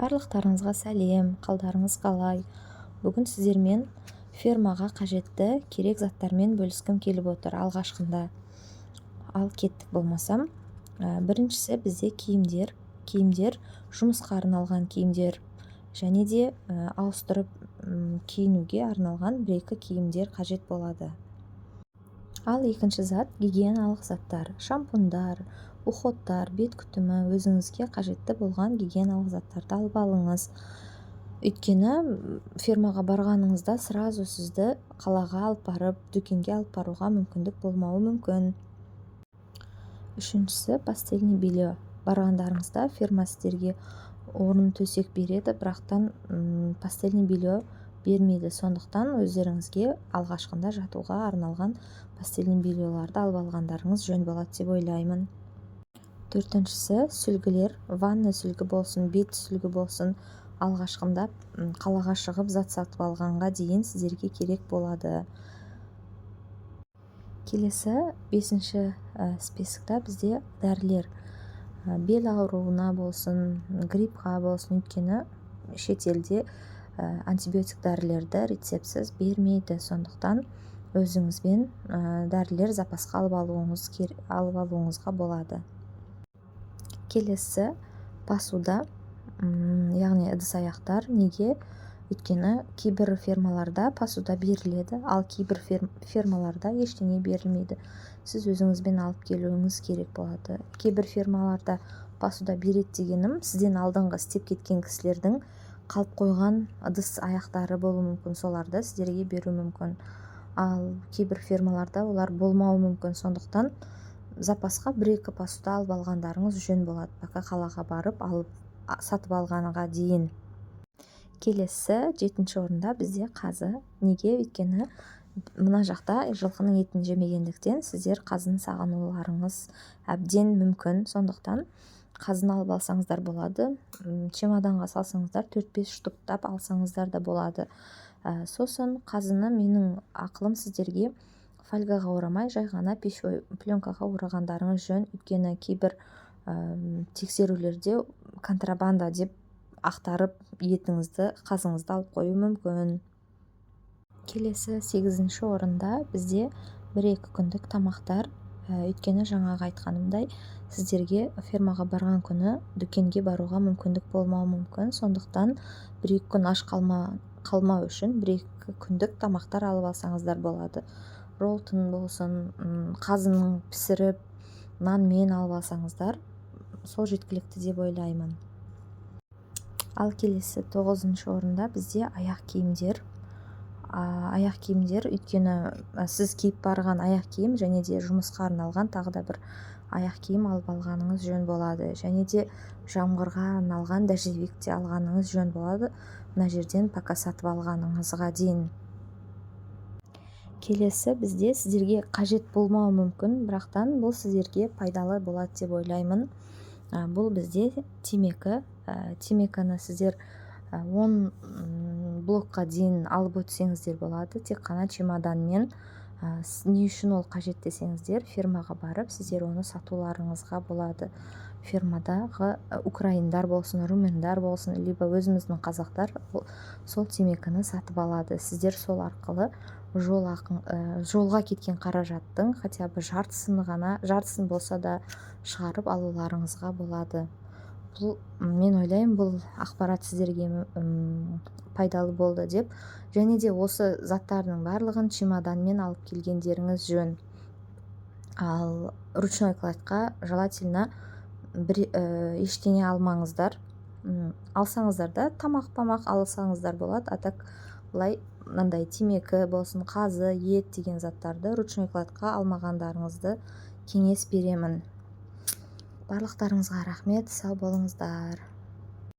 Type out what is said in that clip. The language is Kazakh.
Барлықтарыңызға сәлем, қалдарыңыз қалай? Бүгін сіздермен фермаға қажетті керек заттармен бөліскім келіп отыр алғашқында. Ал кеттік болмасам. Біріншісі бізде киімдер, жұмысқа арналған киімдер және де ауыстырып киінуге арналған бір-екі киімдер қажет болады. Ал екінші зат гигиеналық заттар, шампундар, уходтар, бет күтімі, өзіңізге қажетті болған гигиеналық заттарды алып алыңыз. Өйткені фермаға барғаныңызда сразу сізді қалаға алып барып, дүкенге алып баруға мүмкіндік болмауы мүмкін. Үшіншісі постельный белье. Барғандарыңызда ферма сіздерге орын төсек береді, бірақтан постельный белье бермейді. Сондықтан өздеріңізге алғашқында жатуға арналған постельный бельеларды алып алғандарыңыз жөн болады деп ойлаймын. Төртіншісі сүлгілер, ванна сүлгі болсын, бет сүлгі болсын, алғашқында қалаға шығып зат сатып алғанға дейін сіздерге керек болады. Келесі 5-ші списокта бізде дәрілер. Бел ауруына болсын, гриппқа болсын, өйткені шетелде антибиотик дәрілерді рецептсіз бермейді. Сондықтан өзіңізбен дәрілер запасқа алып алуыңызға болады. Келесі посуда, яғни ыдыс-аяқтар. Неге? Өйткені кейбір фермаларда посуда беріледі, ал кейбір фермаларда ештеңе берілмейді. Сіз өзіңізбен алып келуіңіз керек болады. Кейбір фермаларда посуда береді дегенім, сізден алдыңғы істеп кеткен кісілердің қалып қойған ыдыс-аяқтары болуы мүмкін, соларды сіздерге беру мүмкін. Ал кейбір фермаларда олар болмауы мүмкін, сондықтан запасқа 1-2 посуда алып алғандарыңыз жөн болады, пока қалаға барып сатып алғанға дейін. Келесі 7-ші орында бізде қазы. Неге? Өйткені мына жақта жылқының етін жемегендіктен сіздер қазын сағынуларыңыз әбден мүмкін. Сондықтан қазын алып алсаңыздар болады. Чемоданға салсаңыздар 4-5 штуктап алсаңыздар да болады. Сосын қазыны менің ақылым сіздерге фольгаға орамай, жай ғана пищевой пленкаға орағандарыңыз жөн. Өйткені кейбір тексерулерде контрабанда деп ақтарып етіңізді, қазыңызды алып қою мүмкін. Келесі 8-ші орында бізде 1-2 күндік тамақтар. Өйткені жаңағы айтқанымдай, сіздерге фермаға барған күні дүкенге баруға мүмкіндік болмауы мүмкін. Сондықтан 1-2 күн аш қалмау үшін 1-2 күндік тамақтар алып алсаңыздар болады. Роллтон болсын, қазының пісіріп, нанмен алып алсаңыздар, сол жеткілікті деп ойлаймын. Ал келесі 9-ші орында бізде аяқ киімдер. Аяқ киімдер, өйткені сіз киіп барған аяқ киім және де жұмысқа арналған тағы да бір аяқ киім алып алғаныңыз жөн болады. Және де жамғырға арналған дәждевик те алғаныңыз жөн болады, мына жерден пока сатып алғаныңызға дейін. Келесі бізде сіздерге қажет болмауы мүмкін, бірақтан бұл сіздерге пайдалы болады деп ойлаймын. Бұл бізде темекі. Темекіні сіздер 10 блокқа дейін алып өтсеңіздер болады, тек қана чемоданмен. Не үшін ол қажет десеңіздер, фермаға барып сіздер оны сатуларыңызға болады. Фермадағы украиндар болсын, румендар болсын, либо өзіміздің қазақтар сол темекіні сатып алады. Сіздер сол арқылы жолға кеткен қаражаттың хотя бы жартысын болса да шығарып алуларыңызға болады. Мен ойлаймын, бұл ақпарат сіздерге пайдалы болды деп. Және де осы заттардың барлығын чемоданмен алып келгендеріңіз жөн. Ал ручной кладқа желательно ештеңе алмаңыздар. Алсаңыздар да тамақ алсаңыздар болады. А так былай мынандай темекі болсын, қазы, ет деген заттарды ручной кладқа алмағандарыңызды кеңес беремін. Барлықтарыңызға рахмет, сау болыңыздар.